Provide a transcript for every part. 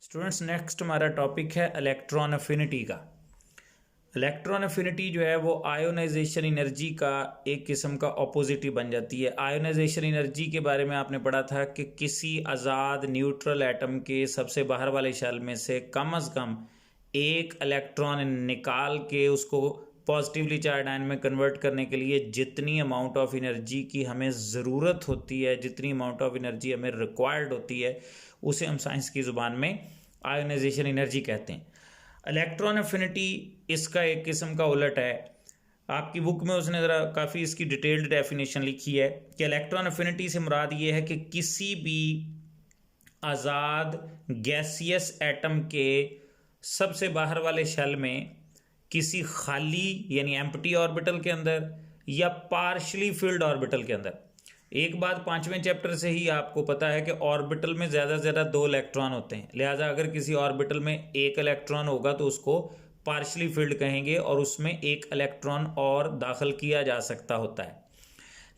Students, next हमारा topic है electron affinity का। इलेक्ट्रॉन अफिनिटी जो है वो आयोनाइजेशन एनर्जी का एक किस्म का ऑपोजिट ही बन जाती है। आयोनाइजेशन एनर्जी के बारे में आपने पढ़ा था कि किसी आज़ाद न्यूट्रल एटम के सबसे बाहर वाले शेल में से कम एक इलेक्ट्रॉन निकाल के उसको पॉजिटिवली चार्ज आयन में कन्वर्ट करने के लिए जितनी अमाउंट ऑफ एनर्जी की हमें ज़रूरत होती है, जितनी अमाउंट ऑफ एनर्जी हमें रिक्वायर्ड होती है, उसे हम साइंस की ज़ुबान में आयोनाइजेशन एनर्जी कहते हैं। इलेक्ट्रॉन अफिनिटी इसका एक किस्म का उलट है। आपकी बुक में उसने ज़रा काफ़ी इसकी डिटेल्ड डेफिनेशन लिखी है कि इलेक्ट्रॉन अफिनिटी से मुराद ये है कि किसी भी आज़ाद गैसियस एटम के सबसे बाहर वाले शेल में किसी खाली यानी एम्प्टी ऑर्बिटल के अंदर या पार्शली फिल्ड ऑर्बिटल के अंदर। एक बात पांचवें चैप्टर से ही आपको पता है कि ऑर्बिटल में ज़्यादा से ज़्यादा 2 इलेक्ट्रॉन होते हैं, लिहाजा अगर किसी ऑर्बिटल में 1 इलेक्ट्रॉन होगा तो उसको पार्शली फिल्ड कहेंगे और उसमें 1 इलेक्ट्रॉन और दाखिल किया जा सकता होता है।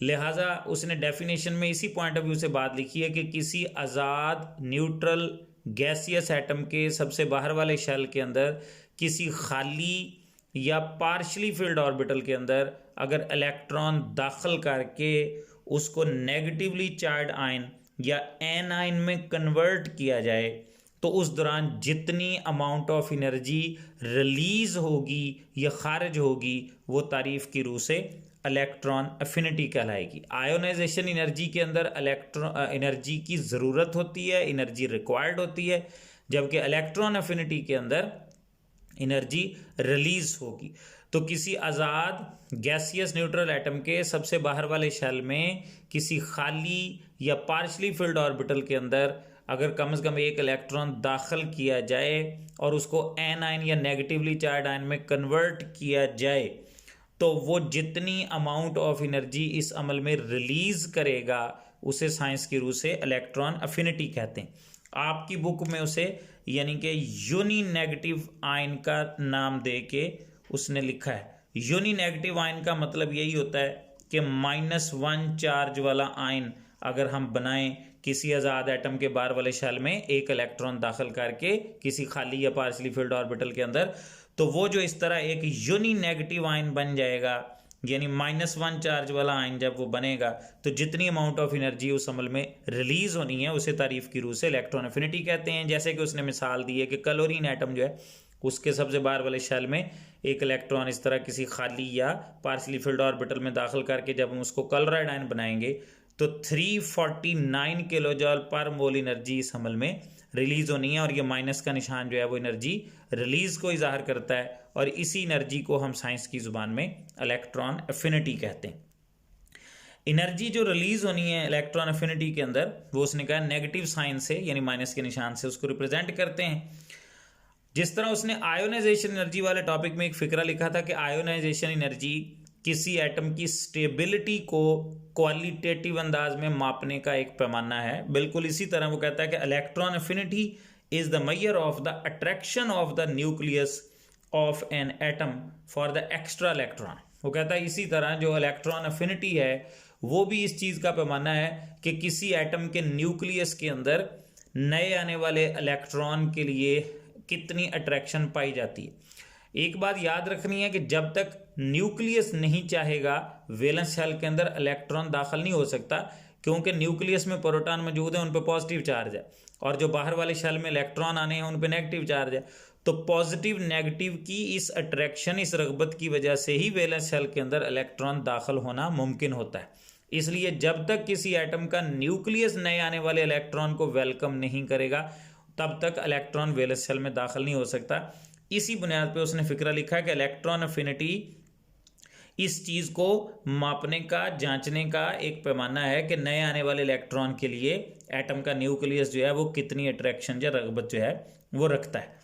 लिहाजा उसने डेफिनेशन में इसी पॉइंट ऑफ व्यू से बात लिखी है कि किसी आज़ाद न्यूट्रल गैसियस एटम के सबसे बाहर वाले शेल के अंदर किसी खाली या पार्शली फिल्ड ऑर्बिटल के अंदर अगर इलेक्ट्रॉन दाखिल करके उसको नेगेटिवली चार्ज आयन या एन आयन में कन्वर्ट किया जाए तो उस दौरान जितनी अमाउंट ऑफ एनर्जी रिलीज होगी या खारिज होगी वो तारीफ की रूह से इलेक्ट्रॉन अफिनिटी कहलाएगी। आयोनाइजेशन एनर्जी के अंदर इलेक्ट्रॉन एनर्जी की ज़रूरत होती है, एनर्जी रिक्वायर्ड होती है, जबकि इलेक्ट्रॉन अफिनिटी के अंदर एनर्जी रिलीज होगी। तो किसी आज़ाद गैसियस न्यूट्रल एटम के सबसे बाहर वाले शेल में किसी खाली या पार्शली फिल्ड ऑर्बिटल के अंदर अगर कम से कम 1 इलेक्ट्रॉन दाखिल किया जाए और उसको एन आयन या नेगेटिवली चार्ज आयन में कन्वर्ट किया जाए तो वो जितनी अमाउंट ऑफ एनर्जी इस अमल में रिलीज करेगा उसे साइंस की रूह से इलेक्ट्रॉन अफिनिटी कहते हैं। आपकी बुक में उसे यानी कि यूनी नेगेटिव आयन का नाम दे के उसने लिखा है। यूनी नेगेटिव आयन का मतलब यही होता है कि -1 चार्ज वाला आयन अगर हम बनाएं किसी आज़ाद एटम के बाहर वाले शेल में 1 इलेक्ट्रॉन दाखिल करके किसी खाली या पार्शली फिल्ड ऑर्बिटल के अंदर, तो वो जो इस तरह एक यूनी नेगेटिव आयन बन जाएगा, यानी -1 चार्ज वाला आयन जब वो बनेगा तो जितनी अमाउंट ऑफ एनर्जी उस अमल में रिलीज होनी है उसे तारीफ की रूह से इलेक्ट्रॉन अफिनिटी कहते हैं। जैसे कि उसने मिसाल दी है कि क्लोरीन एटम जो है उसके सबसे बाहर वाले शेल में 1 इलेक्ट्रॉन इस तरह किसी खाली या पार्शली फिल्ड ऑर्बिटल में दाखिल करके जब हम उसको क्लोराइड आयन बनाएंगे तो 349 किलो जॉल पर मोल एनर्जी इस अमल में रिलीज होनी है, और ये माइनस का निशान जो है वो एनर्जी रिलीज को इजाहर करता है, और इसी एनर्जी को हम साइंस की जुबान में इलेक्ट्रॉन अफिनिटी कहते हैं। एनर्जी जो रिलीज होनी है इलेक्ट्रॉन अफिनिटी के अंदर वो उसने कहा नेगेटिव साइन से यानी माइनस के निशान से उसको रिप्रेजेंट करते हैं। जिस तरह उसने आयोनाइजेशन एनर्जी वाले टॉपिक में एक फिक्रा लिखा था कि आयोनाइजेशन एनर्जी किसी एटम की स्टेबिलिटी को क्वालिटेटिव अंदाज में मापने का एक पैमाना है, बिल्कुल इसी तरह वो कहता है कि electron affinity is the measure of the attraction of the nucleus of an atom for the extra electron. वो कहता है इसी तरह जो इलेक्ट्रॉन अफिनिटी है वो भी इस चीज़ का पैमाना है कि किसी एटम के न्यूक्लियस के अंदर नए आने वाले इलेक्ट्रॉन के लिए कितनी अट्रैक्शन पाई जाती है। एक बात याद रखनी है कि जब तक न्यूक्लियस नहीं चाहेगा वैलेंस शेल के अंदर इलेक्ट्रॉन दाखिल नहीं हो सकता, क्योंकि न्यूक्लियस में प्रोटॉन मौजूद है, उन पर पॉजिटिव चार्ज है, और जो बाहर वाले शेल में इलेक्ट्रॉन आने हैं उन पर नेगेटिव चार्ज है। तो पॉजिटिव नेगेटिव की इस अट्रैक्शन, इस रगबत की वजह से ही वैलेंस शेल के अंदर इलेक्ट्रॉन दाखिल होना मुमकिन होता है। इसलिए जब तक किसी एटम का न्यूक्लियस नए आने वाले इलेक्ट्रॉन को वेलकम नहीं करेगा तब तक इलेक्ट्रॉन वैलेंस शेल में दाखिल नहीं हो सकता। इसी बुनियाद पे उसने फिक्रा लिखा है कि इलेक्ट्रॉन अफिनिटी इस चीज़ को मापने का, जांचने का एक पैमाना है कि नए आने वाले इलेक्ट्रॉन के लिए एटम का न्यूक्लियस जो है वो कितनी अट्रैक्शन या रगबत जो है वो रखता है।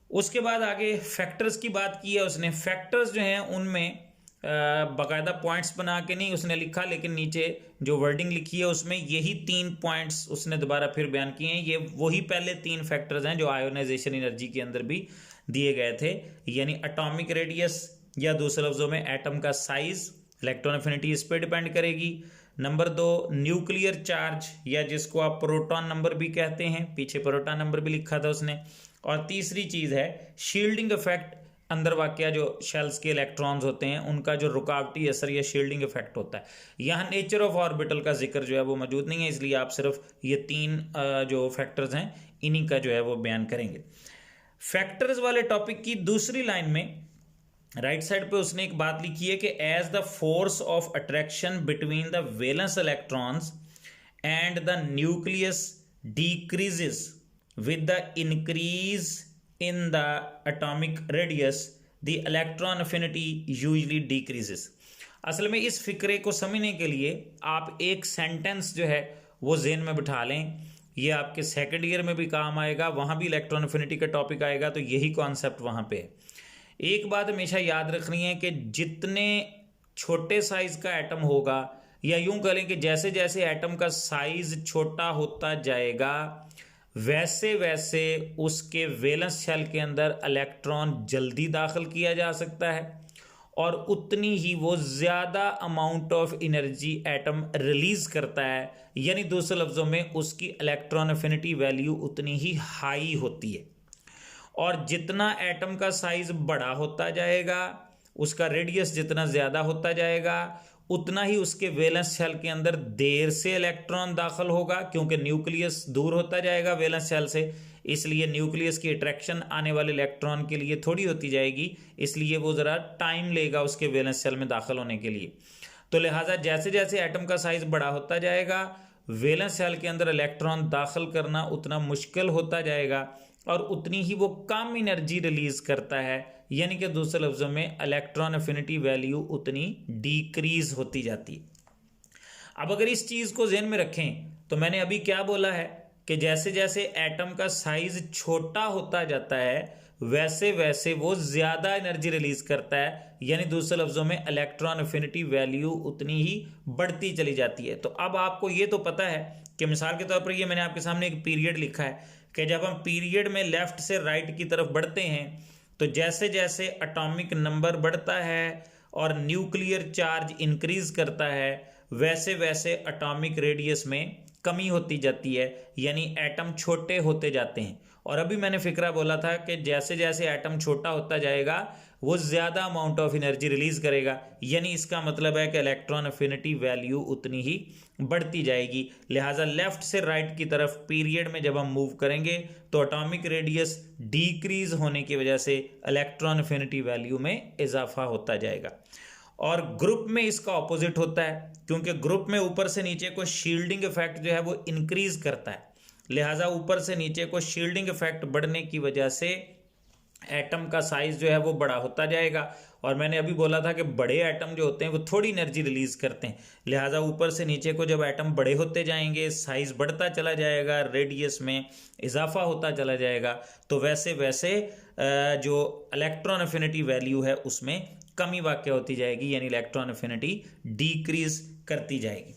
उसके बाद आगे फैक्टर्स की बात की है उसने। फैक्टर्स जो हैं उनमें बाकायदा पॉइंट्स बना के नहीं उसने लिखा, लेकिन नीचे जो वर्डिंग लिखी है उसमें यही 3 पॉइंट्स उसने दोबारा फिर बयान किए हैं। ये वही पहले 3 फैक्टर्स हैं जो आयोनाइजेशन एनर्जी के अंदर भी दिए गए थे, यानी एटॉमिक रेडियस या दूसरे लफ्जों में एटम का साइज, इलेक्ट्रॉन अफिनिटी इस पर डिपेंड करेगी। नंबर 2 न्यूक्लियर चार्ज, या जिसको आप प्रोटॉन नंबर भी कहते हैं, पीछे प्रोटॉन नंबर भी लिखा था उसने। और तीसरी चीज़ है शील्डिंग इफेक्ट, अंदर वाक़या जो शेल्स के इलेक्ट्रॉन्स होते हैं उनका जो रुकावटी असर या शील्डिंग इफेक्ट होता है। यहाँ नेचर ऑफ ऑर्बिटल का जिक्र जो है वो मौजूद नहीं है, इसलिए आप सिर्फ ये 3 जो फैक्टर्स हैं इन्हीं का जो है वो बयान करेंगे। फैक्टर्स वाले टॉपिक की दूसरी लाइन में राइट साइड पे उसने एक बात लिखी है कि as the force of attraction between the valence electrons and the nucleus decreases with the increase in the atomic radius, the electron affinity usually decreases। असल में इस फिक्रे को समझने के लिए आप एक सेंटेंस जो है वो ज़हन में बिठा लें, ये आपके सेकेंड ईयर में भी काम आएगा, वहाँ भी इलेक्ट्रॉन अफिनिटी का टॉपिक आएगा, तो यही कॉन्सेप्ट वहाँ पे है। एक बात हमेशा याद रखनी है कि जितने छोटे साइज का एटम होगा, या यूं कह लें कि जैसे जैसे एटम का साइज छोटा होता जाएगा वैसे वैसे उसके वैलेंस शेल के अंदर इलेक्ट्रॉन जल्दी दाखिल किया जा सकता है और उतनी ही वो ज़्यादा amount of energy atom release करता है, यानी दूसरे लफ्ज़ों में उसकी इलेक्ट्रॉन अफिनिटी वैल्यू उतनी ही हाई होती है। और जितना एटम का साइज बड़ा होता जाएगा, उसका रेडियस जितना ज़्यादा होता जाएगा, उतना ही उसके वैलेंस शेल के अंदर देर से इलेक्ट्रॉन दाखिल होगा, क्योंकि न्यूक्लियस दूर होता जाएगा वैलेंस शेल से, इसलिए न्यूक्लियस की अट्रैक्शन आने वाले इलेक्ट्रॉन के लिए थोड़ी होती जाएगी, इसलिए वो ज़रा टाइम लेगा उसके वैलेंस शेल में दाखिल होने के लिए। तो लिहाजा जैसे जैसे एटम का साइज बड़ा होता जाएगा वैलेंस शेल के अंदर इलेक्ट्रॉन दाखिल करना उतना मुश्किल होता जाएगा और उतनी ही वो कम एनर्जी रिलीज करता है, यानी कि दूसरे लफ्ज़ों में इलेक्ट्रॉन अफिनिटी वैल्यू उतनी डिक्रीज होती जाती है। अब अगर इस चीज़ को ज़हन में रखें तो मैंने अभी क्या बोला है कि जैसे जैसे एटम का साइज छोटा होता जाता है वैसे वैसे वो ज़्यादा एनर्जी रिलीज करता है, यानी दूसरे लफ्ज़ों में इलेक्ट्रॉन अफिनिटी वैल्यू उतनी ही बढ़ती चली जाती है। तो अब आपको ये तो पता है कि मिसाल के तौर पर ये मैंने आपके सामने एक पीरियड लिखा है कि जब हम पीरियड में लेफ़्ट से राइट की तरफ बढ़ते हैं तो जैसे जैसे एटॉमिक नंबर बढ़ता है और न्यूक्लियर चार्ज इंक्रीज करता है वैसे वैसे एटॉमिक रेडियस में कमी होती जाती है, यानी एटम छोटे होते जाते हैं। और अभी मैंने फिक्रा बोला था कि जैसे जैसे एटम छोटा होता जाएगा वो ज़्यादा अमाउंट ऑफ एनर्जी रिलीज करेगा, यानी इसका मतलब है कि इलेक्ट्रॉन अफिनिटी वैल्यू उतनी ही बढ़ती जाएगी। लिहाजा लेफ्ट से राइट की तरफ पीरियड में जब हम मूव करेंगे तो एटॉमिक रेडियस डिक्रीज होने की वजह से इलेक्ट्रॉन अफिनिटी वैल्यू में इजाफा होता जाएगा। और ग्रुप में इसका ऑपोजिट होता है, क्योंकि ग्रुप में ऊपर से नीचे को शील्डिंग इफेक्ट जो है वो इंक्रीज करता है। लिहाजा ऊपर से नीचे को शील्डिंग इफेक्ट बढ़ने की वजह से एटम का साइज जो है वो बड़ा होता जाएगा। और मैंने अभी बोला था कि बड़े एटम जो होते हैं वो थोड़ी एनर्जी रिलीज करते हैं, लिहाजा ऊपर से नीचे को जब एटम बड़े होते जाएंगे साइज बढ़ता चला जाएगा, रेडियस में इजाफा होता चला जाएगा, तो वैसे वैसे जो इलेक्ट्रॉन अफिनिटी वैल्यू है उसमें कमी वाक़या होती जाएगी, यानी इलेक्ट्रॉन अफिनिटी डिक्रीज करती जाएगी।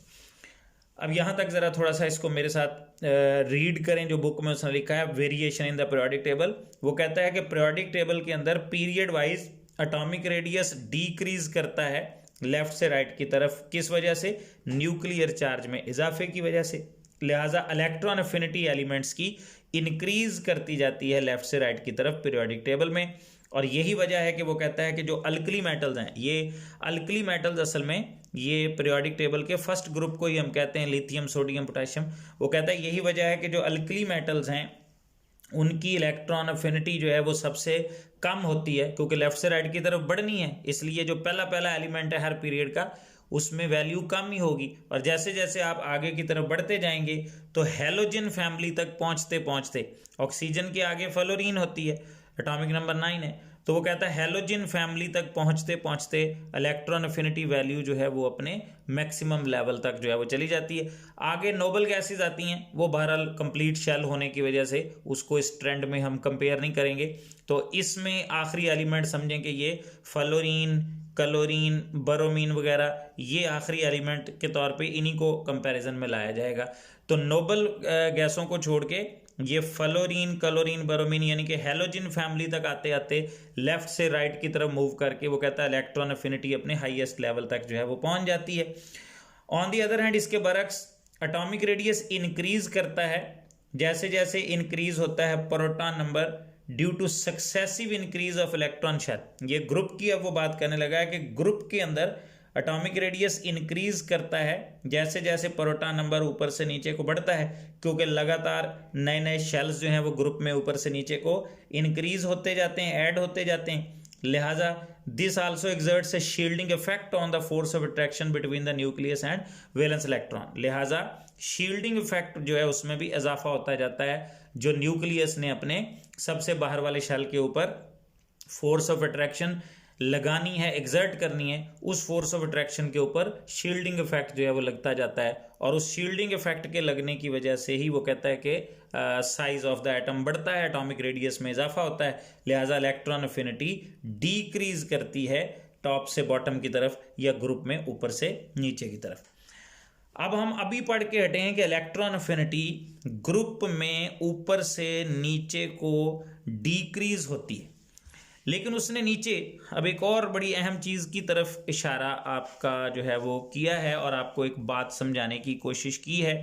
अब यहाँ तक ज़रा थोड़ा सा इसको मेरे साथ रीड करें जो बुक में उसने लिखा है variation in the periodic table. वो कहता है कि पीरियोडिक टेबल के अंदर period wise atomic radius decrease करता है लेफ्ट से राइट की तरफ, किस वजह से? न्यूक्लियर चार्ज में इजाफे की वजह से। लिहाजा इलेक्ट्रॉन अफिनिटी एलिमेंट्स की इंक्रीज करती जाती है लेफ्ट से राइट की तरफ पीरियोडिक टेबल में। और यही वजह है कि वो कहता है कि जो अल्कली मेटल्स हैं, ये अल्कली मेटल्स असल में ये पीरियोडिक टेबल के फर्स्ट ग्रुप को ही हम कहते हैं, लिथियम सोडियम पोटेशियम। वो कहता है यही वजह है कि जो अल्कली मेटल्स हैं उनकी इलेक्ट्रॉन अफिनिटी जो है वो सबसे कम होती है, क्योंकि लेफ्ट से राइट की तरफ बढ़नी है, इसलिए जो पहला पहला एलिमेंट है हर पीरियड का उसमें वैल्यू कम ही होगी। और जैसे जैसे आप आगे की तरफ बढ़ते जाएंगे तो हेलोजन फैमिली तक पहुंचते पहुंचते ऑक्सीजन के आगे फ्लोरीन होती है, एटॉमिक नंबर 9 है, तो वो कहता है हेलोजन फैमिली तक पहुंचते पहुंचते इलेक्ट्रॉन अफिनिटी वैल्यू जो है वो अपने मैक्सिमम लेवल तक जो है वो चली जाती है। आगे नोबल गैसेज आती हैं, वो बहरहाल कंप्लीट शेल होने की वजह से उसको इस ट्रेंड में हम कंपेयर नहीं करेंगे। तो इसमें आखिरी एलिमेंट समझें कि ये फ्लोरीन, क्लोरीन, ब्रोमीन वगैरह ये आखिरी एलिमेंट के तौर पे इन्हीं को कंपैरिजन में लाया जाएगा। तो नोबल गैसों को छोड़ के ये फ्लोरीन, क्लोरीन, ब्रोमीन यानी कि हेलोजन फैमिली तक आते आते लेफ्ट से राइट की तरफ मूव करके वो कहता है इलेक्ट्रॉन अफिनिटी अपने हाईएस्ट लेवल तक जो है वो पहुंच जाती है। ऑन दी अदर हैंड इसके बरक्स एटॉमिक रेडियस इंक्रीज करता है जैसे जैसे इंक्रीज होता है proton number due to successive increase of electron shell. ये ग्रुप की अब वो बात करने लगा है कि ग्रुप के अंदर एटॉमिक रेडियस इंक्रीज करता है जैसे जैसे प्रोटॉन नंबर ऊपर से नीचे को बढ़ता है, क्योंकि लगातार नए नए शेल्स जो हैं वो ग्रुप में ऊपर से नीचे को इंक्रीज होते जाते हैं, ऐड होते जाते हैं। लिहाजा this also exerts A shielding effect on the force of attraction between the nucleus and valence electron. लिहाजा शील्डिंग इफेक्ट जो है उसमें भी इजाफा होता जाता है, जो न्यूक्लियस ने अपने सबसे बाहर वाले शेल के ऊपर फोर्स ऑफ अट्रैक्शन लगानी है, एग्जर्ट करनी है, उस फोर्स ऑफ अट्रैक्शन के ऊपर शील्डिंग इफेक्ट जो है वो लगता जाता है। और उस शील्डिंग इफेक्ट के लगने की वजह से ही वो कहता है कि साइज ऑफ द एटम बढ़ता है, एटॉमिक रेडियस में इजाफा होता है। लिहाजा इलेक्ट्रॉन अफिनिटी डीक्रीज करती है टॉप से बॉटम की तरफ या ग्रुप में ऊपर से नीचे की तरफ। अब हम अभी पढ़ के हटे हैं कि इलेक्ट्रॉन अफिनिटी ग्रुप में ऊपर से नीचे को डीक्रीज होती है, लेकिन उसने नीचे अब एक और बड़ी अहम चीज़ की तरफ इशारा आपका जो है वो किया है और आपको एक बात समझाने की कोशिश की है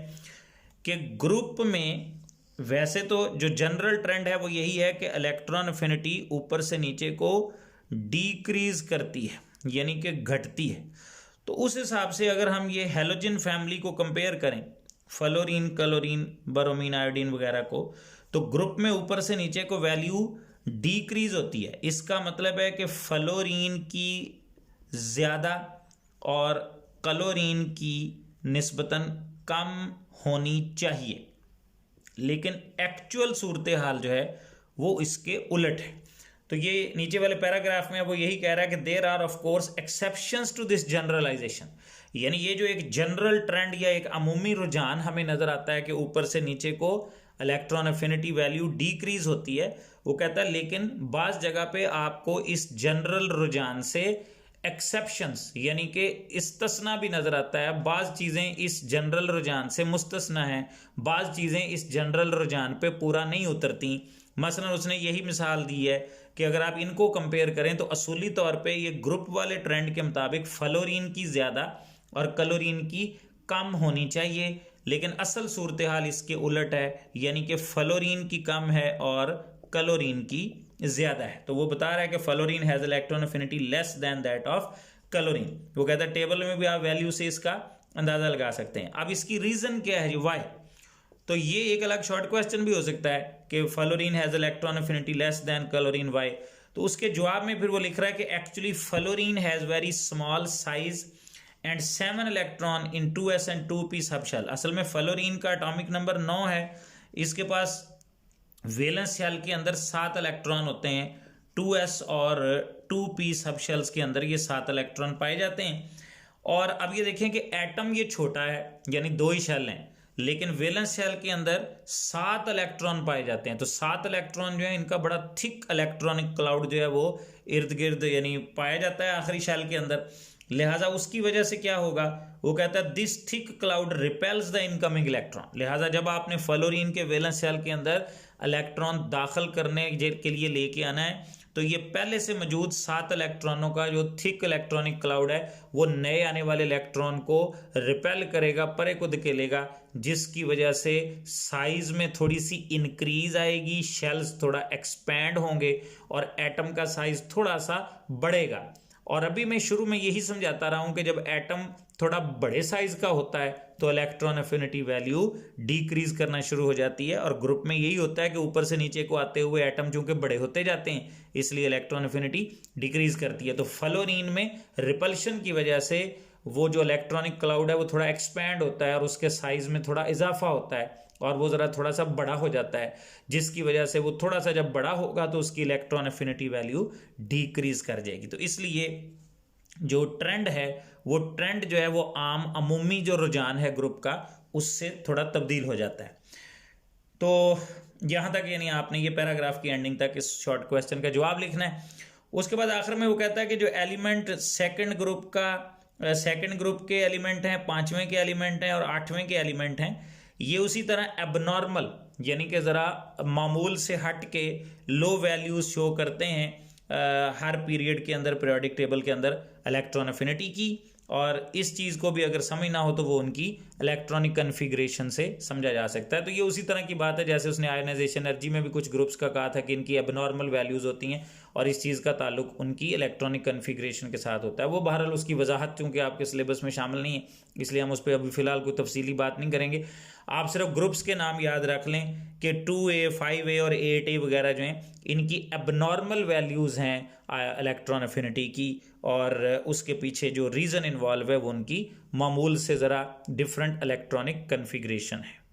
कि ग्रुप में वैसे तो जो जनरल ट्रेंड है वो यही है कि इलेक्ट्रॉन अफिनिटी ऊपर से नीचे को डीक्रीज करती है, यानी कि घटती है। तो उस हिसाब से अगर हम ये हैलोजन फैमिली को कंपेयर करें, फ्लोरीन, क्लोरीन, ब्रोमीन, आयोडीन वगैरह को, तो ग्रुप में ऊपर से नीचे को वैल्यू डीक्रीज होती है। इसका मतलब है कि फ्लोरीन की ज़्यादा और क्लोरीन की निस्बतन कम होनी चाहिए, लेकिन एक्चुअल सूरत हाल जो है वो इसके उलट है। तो ये नीचे वाले पैराग्राफ में वो यही कह रहा है कि there are of course exceptions to this generalization, यानी ये जो एक जनरल ट्रेंड या एक अमूमी रुझान हमें नजर आता है कि ऊपर से नीचे को इलेक्ट्रॉन अफिनिटी वैल्यू डीक्रीज होती है, वो कहता है लेकिन बाज़ जगह पे आपको इस जनरल रुझान से एक्सेप्शंस यानी कि इस्तिस्ना भी नज़र आता है। बाज़ चीज़ें इस जनरल रुझान से मुस्तिस्ना हैं, बाज़ चीज़ें इस जनरल रुझान पे पूरा नहीं उतरती। मसलन उसने यही मिसाल दी है कि अगर आप इनको कंपेयर करें तो असूली तौर पे ये ग्रुप वाले ट्रेंड के मुताबिक फ्लोरीन की ज़्यादा और क्लोरीन की कम होनी चाहिए, लेकिन असल सूरत हाल इसके उलट है, यानी कि फ्लोरीन की कम है और क्लोरीन की ज़्यादा है। तो वो बता रहा है कि fluorine has electron affinity less then that of chlorine. वो कहता है टेबल में भी आप वैल्यू से इसका अंदाज़ा लगा सकते हैं। अब इसकी रीज़न क्या है जी, वाई? तो ये एक अलग शॉर्ट क्वेश्चन भी हो सकता है कि fluorine has electron affinity less than chlorine, why? तो उसके जवाब में फिर वो लिख रहा है कि actually fluorine has very small size and 7 electron in 2s and 2p subshell. असल में फ्लोरीन का एटॉमिक नंबर 9 है, इसके पास वैलेंस शेल के अंदर 7 इलेक्ट्रॉन होते हैं, 2s और 2p सबशेल्स के अंदर ये 7 इलेक्ट्रॉन पाए जाते हैं। और अब ये देखें कि एटम ये छोटा है, यानी 2 ही शेल हैं, लेकिन वैलेंस शेल के अंदर 7 इलेक्ट्रॉन पाए जाते हैं। तो 7 इलेक्ट्रॉन जो है इनका बड़ा थिक इलेक्ट्रॉनिक क्लाउड जो है वो इर्द गिर्द यानी पाया जाता है आखिरी शेल के अंदर। लिहाजा उसकी वजह से क्या होगा, वो कहता है this thick cloud repels the incoming electron. लिहाजा जब आपने फ्लोरीन के वैलेंस शेल के अंदर इलेक्ट्रॉन दाखिल करने के लिए लेके आना है, तो ये पहले से मौजूद 7 इलेक्ट्रॉनों का जो थिक इलेक्ट्रॉनिक क्लाउड है वो नए आने वाले इलेक्ट्रॉन को रिपेल करेगा, परे को धकेलेगा, जिसकी वजह से साइज में थोड़ी सी इंक्रीज आएगी, शेल्स थोड़ा एक्सपैंड होंगे और एटम का साइज थोड़ा सा बढ़ेगा। और अभी मैं शुरू में यही समझाता रहा हूं कि जब एटम थोड़ा बड़े साइज का होता है तो इलेक्ट्रॉन अफिनिटी वैल्यू डीक्रीज करना शुरू हो जाती है, और ग्रुप में यही होता है कि ऊपर से नीचे को आते हुए एटम चूंकि बड़े होते जाते हैं इसलिए इलेक्ट्रॉन अफिनिटी डिक्रीज करती है। तो फ्लोरीन में रिपल्शन की वजह से वो जो इलेक्ट्रॉनिक क्लाउड है वो थोड़ा एक्सपैंड होता है और उसके साइज में थोड़ा इजाफा होता है और वो ज़रा थोड़ा सा बड़ा हो जाता है, जिसकी वजह से वो थोड़ा सा जब बड़ा होगा तो उसकी इलेक्ट्रॉन अफिनिटी वैल्यू डीक्रीज कर जाएगी। तो इसलिए जो ट्रेंड है वो ट्रेंड जो है वो आम अमूमी जो रुझान है ग्रुप का उससे थोड़ा तब्दील हो जाता है। तो यहाँ तक यानी आपने ये पैराग्राफ की एंडिंग तक इस शॉर्ट क्वेश्चन का जवाब लिखना है। उसके बाद आखिर में वो कहता है कि जो एलिमेंट सेकंड ग्रुप के एलिमेंट हैं, 5वें के एलिमेंट हैं और 8वें के एलिमेंट हैं, ये उसी तरह एबनॉर्मल यानी कि ज़रा मामूल से हट के लो वैल्यूज शो करते हैं हर पीरियड के अंदर पीरियोडिक टेबल के अंदर इलेक्ट्रॉन अफिनिटी की। और इस चीज़ को भी अगर समझना हो तो वो उनकी इलेक्ट्रॉनिक कन्फिग्रेशन से समझा जा सकता है। तो ये उसी तरह की बात है जैसे उसने आयोनाइजेशन एनर्जी में भी कुछ ग्रुप्स का कहा था कि इनकी एबनॉर्मल वैल्यूज़ होती हैं और इस चीज़ का ताल्लुक उनकी इलेक्ट्रॉनिक कन्फिग्रेशन के साथ होता है। वो बहरहाल उसकी वजाहत चूँकि आपके सिलेबस में शामिल नहीं है इसलिए हम उस पर अभी फ़िलहाल कोई तफसीली बात नहीं करेंगे। आप सिर्फ ग्रुप्स के नाम याद रख लें कि 2a 5a और 8a वगैरह जो हैं इनकी एबनॉर्मल वैल्यूज़ हैं इलेक्ट्रॉन अफिनिटी की, और उसके पीछे जो रीज़न इन्वॉल्व है वो उनकी मामूल से ज़रा डिफरेंट इलेक्ट्रॉनिक कन्फिग्रेशन है।